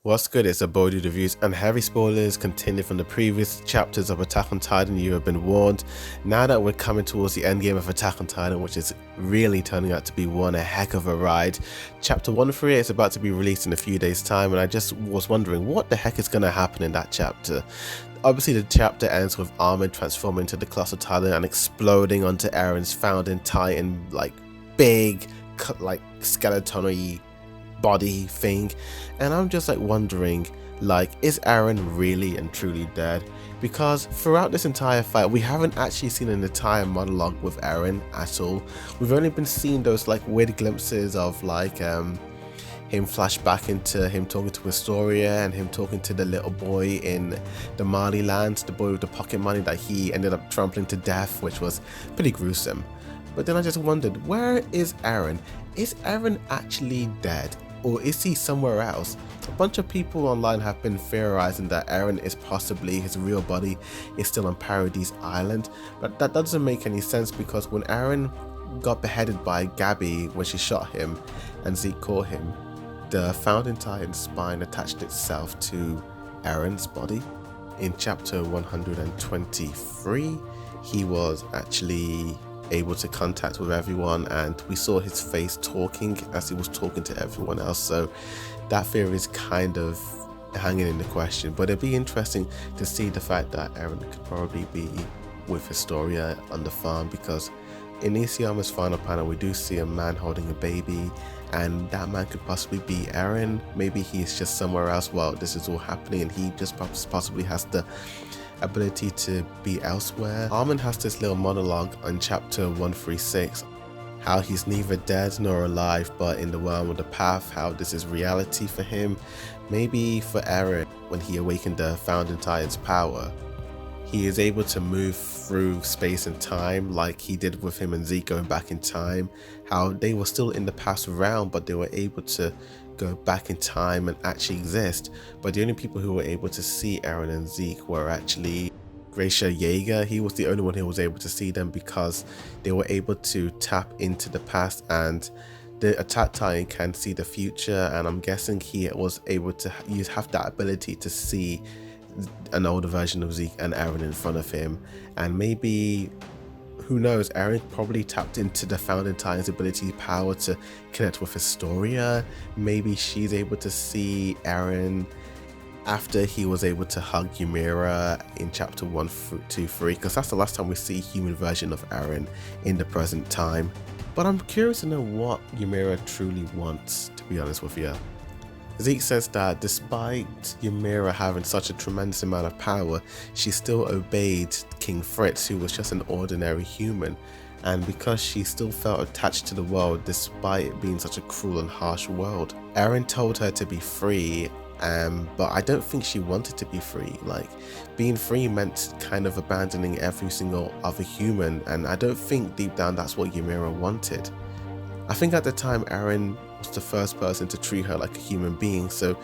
What's good? It's a Bodhi Reviews, and heavy spoilers continue from the previous chapters of Attack on Titan. You have been warned. Now that we're coming towards the end game of Attack on Titan, which is really turning out to be one a heck of a ride. Chapter 138 is about to be released in a few days' time, and I just was wondering what the heck is going to happen in that chapter. Obviously, the chapter ends with Armin transforming into the Colossal Titan and exploding onto Eren's founding Titan, like big, like skeleton-y body thing, and I'm just like wondering, like, is Eren really and truly dead? Because throughout this entire fight we haven't actually seen an entire monologue with Eren at all. We've only been seeing those like weird glimpses of like him flash back into him talking to Astoria and him talking to the little boy in the Mali land, the boy with the pocket money that he ended up trampling to death, which was pretty gruesome. But then I just wondered, where is Eren? Is Eren actually dead? Or is he somewhere else? A bunch of people online have been theorizing that Eren is possibly, his real body is still on Paradise Island, but that doesn't make any sense because when Eren got beheaded by Gabby when she shot him and Zeke caught him, the Founding Titan's spine attached itself to Eren's body. In chapter 123, he was actually able to contact with everyone, and we saw his face talking as he was talking to everyone else, so that theory is kind of hanging in the question. But it'd be interesting to see the fact that Eren could probably be with Historia on the farm, because in Isayama's final panel we do see a man holding a baby, and that man could possibly be Eren. Maybe he's just somewhere else while this is all happening, and he just possibly has the ability to be elsewhere. Armin has this little monologue on chapter 136, how he's neither dead nor alive but in the realm of the path, how this is reality for him. Maybe for Eren, when he awakened the Founding Titan's power, he is able to move through space and time like he did with him and Zeke going back in time, how they were still in the past realm but they were able to go back in time and actually exist. But the only people who were able to see Eren and Zeke were actually Gracia Jaeger. He was the only one who was able to see them because they were able to tap into the past, and the Attack Titan can see the future, and I'm guessing he was able to have that ability to see an older version of Zeke and Eren in front of him. And maybe, who knows, Eren probably tapped into the Founding Titan's ability power to connect with Historia. Maybe she's able to see Eren after he was able to hug Ymira in chapter 123, because that's the last time we see a human version of Eren in the present time. But I'm curious to know what Ymira truly wants, to be honest with you. Zeke says that despite Ymira having such a tremendous amount of power, she still obeyed King Fritz, who was just an ordinary human, and because she still felt attached to the world despite it being such a cruel and harsh world. Eren told her to be free, but I don't think she wanted to be free. Like, being free meant kind of abandoning every single other human, and I don't think deep down that's what Ymira wanted. I think at the time Eren was the first person to treat her like a human being, so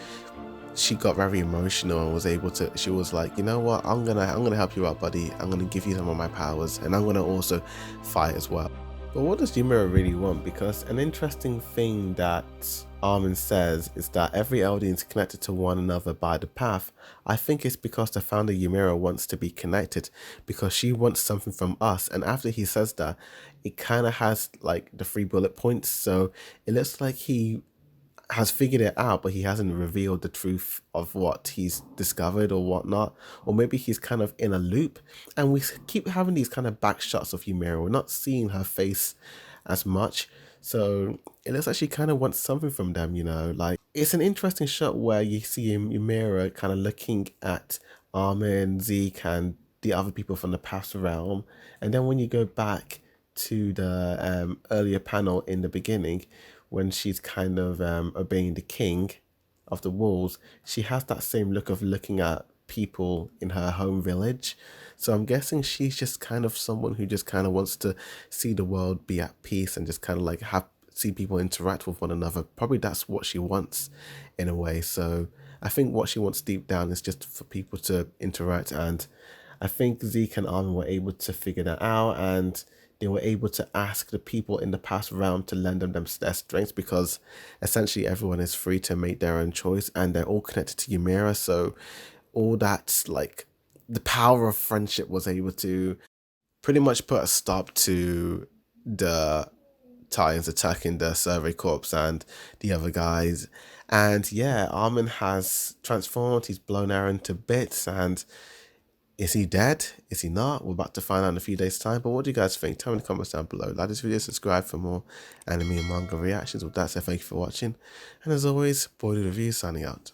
she got very emotional and was able to, she was like, you know what, I'm gonna help you out, buddy. I'm gonna give you some of my powers, and I'm gonna also fight as well. But what does Ymira really want? Because an interesting thing that Armin says is that every Eldian is connected to one another by the path. I think it's because the founder Ymira wants to be connected, because she wants something from us. And after he says that, it kind of has like the 3 bullet points, so it looks like he has figured it out, but he hasn't revealed the truth of what he's discovered or whatnot. Or maybe he's kind of in a loop, and we keep having these kind of back shots of Ymira. We're not seeing her face as much, so it looks like she kind of wants something from them, you know. Like, it's an interesting shot where you see Ymira kind of looking at Armin, Zeke, and the other people from the past realm, and then when you go back to the earlier panel in the beginning, when she's kind of obeying the king of the wolves, she has that same look of looking at people in her home village. So I'm guessing she's just kind of someone who just kind of wants to see the world be at peace and just kind of like see people interact with one another. Probably that's what she wants in a way. So I think what she wants deep down is just for people to interact, and I think Zeke and Armin were able to figure that out, and they were able to ask the people in the past realm to lend them their strengths, because essentially everyone is free to make their own choice and they're all connected to Ymira. So all that, like, the power of friendship was able to pretty much put a stop to the Titans attacking the Survey Corps and the other guys. And yeah, Armin has transformed, he's blown Aaron to bits, and is he dead? Is he not? We're about to find out in a few days' time. But what do you guys think? Tell me in the comments down below. Like this video, subscribe for more anime and manga reactions. With that said, thank you for watching. And as always, Boy Review signing out.